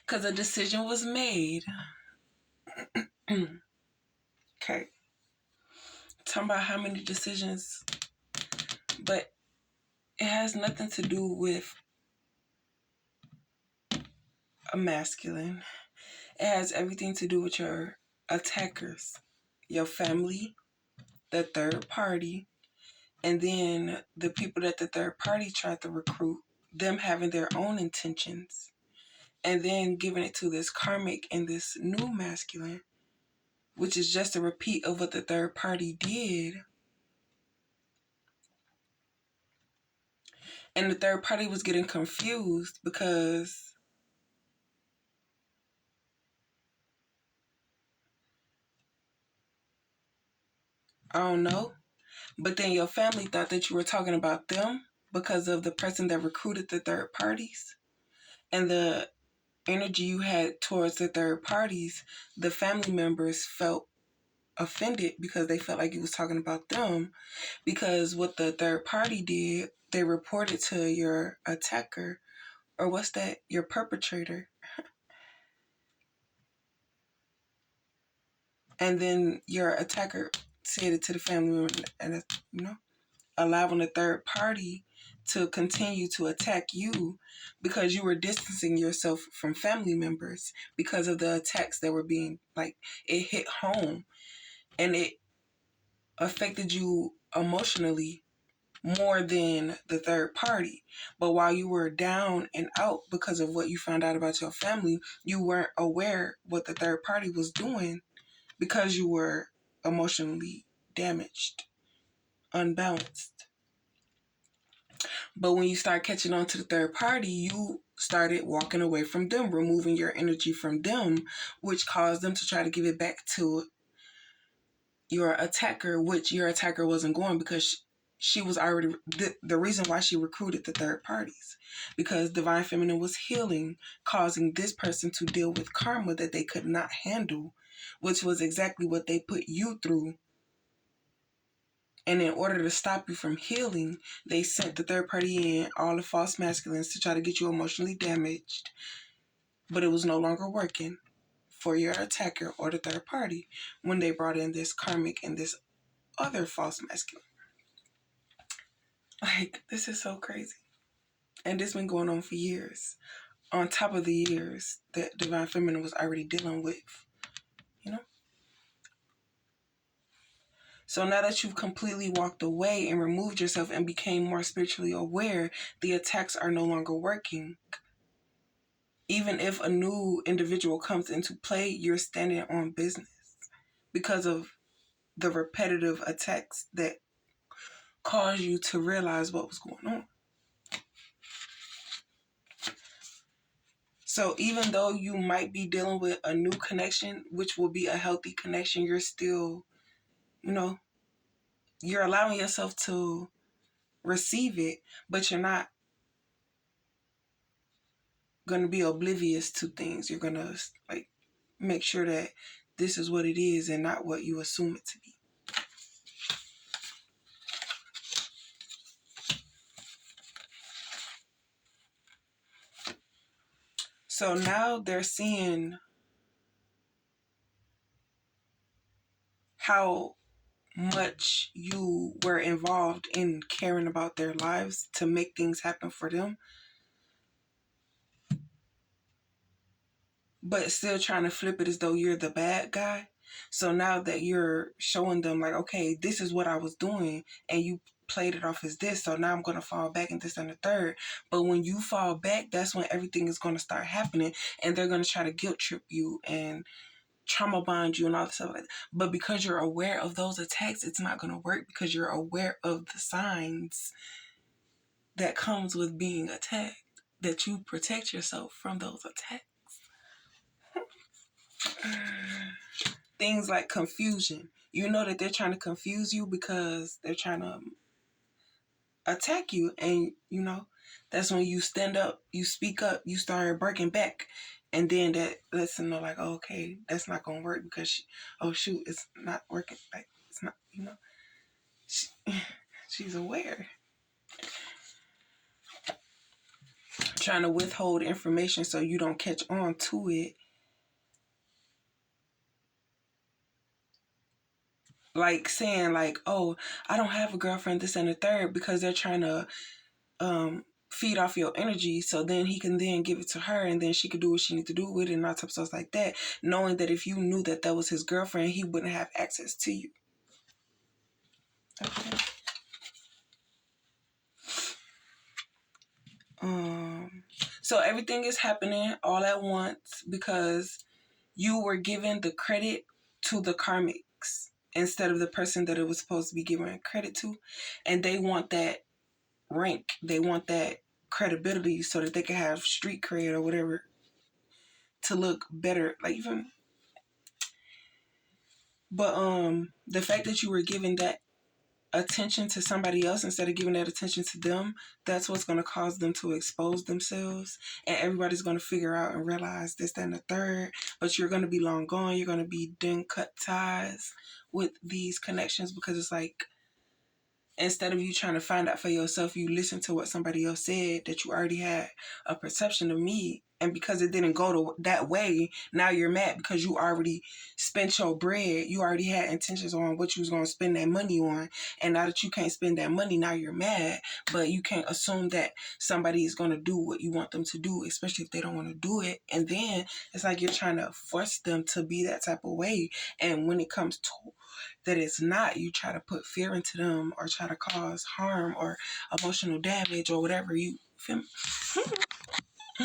Because a decision was made. Okay. Talking about how many decisions, but it has nothing to do with a masculine. It has everything to do with your attackers, your family, the third party, and then the people that the third party tried to recruit, them having their own intentions, and then giving it to this karmic and this new masculine, which is just a repeat of what the third party did. And the third party was getting confused because I don't know. But then your family thought that you were talking about them because of the person that recruited the third parties. And the energy you had towards the third parties, the family members felt offended because they felt like you was talking about them. Because what the third party did, they reported to your attacker, or what's that, your perpetrator. And then your attacker said it to the family member, and allowing the third party to continue to attack you because you were distancing yourself from family members because of the attacks that were being, like, it hit home and it affected you emotionally more than the third party. But while you were down and out because of what you found out about your family, you weren't aware what the third party was doing because you were emotionally damaged, unbalanced. But when you start catching on to the third party, you started walking away from them, removing your energy from them, which caused them to try to give it back to your attacker, which your attacker wasn't going because she was already the reason why she recruited the third parties, because Divine Feminine was healing, causing this person to deal with karma that they could not handle, which was exactly what they put you through. And in order to stop you from healing, they sent the third party in, all the false masculines, to try to get you emotionally damaged. But it was no longer working for your attacker or the third party when they brought in this karmic and this other false masculine. Like, this is so crazy. And this has been going on for years. On top of the years that Divine Feminine was already dealing with, you know? So now that you've completely walked away and removed yourself and became more spiritually aware, the attacks are no longer working. Even if a new individual comes into play, you're standing on business because of the repetitive attacks that caused you to realize what was going on. So even though you might be dealing with a new connection, which will be a healthy connection, you're still, you're allowing yourself to receive it, but you're not going to be oblivious to things. You're going to, like, make sure that this is what it is and not what you assume it to be. So now they're seeing how much you were involved in caring about their lives to make things happen for them, but still trying to flip it as though you're the bad guy So now that you're showing them like, okay, this is what I was doing, and you played it off as this, so now I'm going to fall back in this and the third. But when you fall back, that's when everything is going to start happening, and they're going to try to guilt trip you and trauma bond you and all this stuff like that. But because you're aware of those attacks, it's not going to work, because you're aware of the signs that comes with being attacked, that you protect yourself from those attacks. Things like confusion. You know that they're trying to confuse you because they're trying to attack you, and that's when you stand up, you speak up, you start breaking back, and then that lets them know like, oh, okay, that's not gonna work, because oh shoot, it's not working, like it's not, she, she's aware, trying to withhold information so you don't catch on to it. Like saying like, oh, I don't have a girlfriend, this and the third, because they're trying to feed off your energy, so then he can then give it to her, and then she could do what she needs to do with it, and all types of stuff like that, knowing that if you knew that that was his girlfriend, he wouldn't have access to you. Okay. So everything is happening all at once because you were given the credit to the karmics instead of the person that it was supposed to be given credit to, and they want that rank, they want that credibility so that they can have street cred or whatever to look better, like even. But the fact that you were giving that attention to somebody else instead of giving that attention to them, that's what's going to cause them to expose themselves, and everybody's going to figure out and realize this, that, and the third. But you're going to be long gone, you're going to be done cut ties with these connections, because it's like, instead of you trying to find out for yourself, you listen to what somebody else said, that you already had a perception of me. And because it didn't go that way, now you're mad because you already spent your bread. You already had intentions on what you was going to spend that money on. And now that you can't spend that money, now you're mad. But you can't assume that somebody is going to do what you want them to do, especially if they don't want to do it. And then it's like you're trying to force them to be that type of way. And when it comes to that it's not, you try to put fear into them or try to cause harm or emotional damage or whatever. You feel me?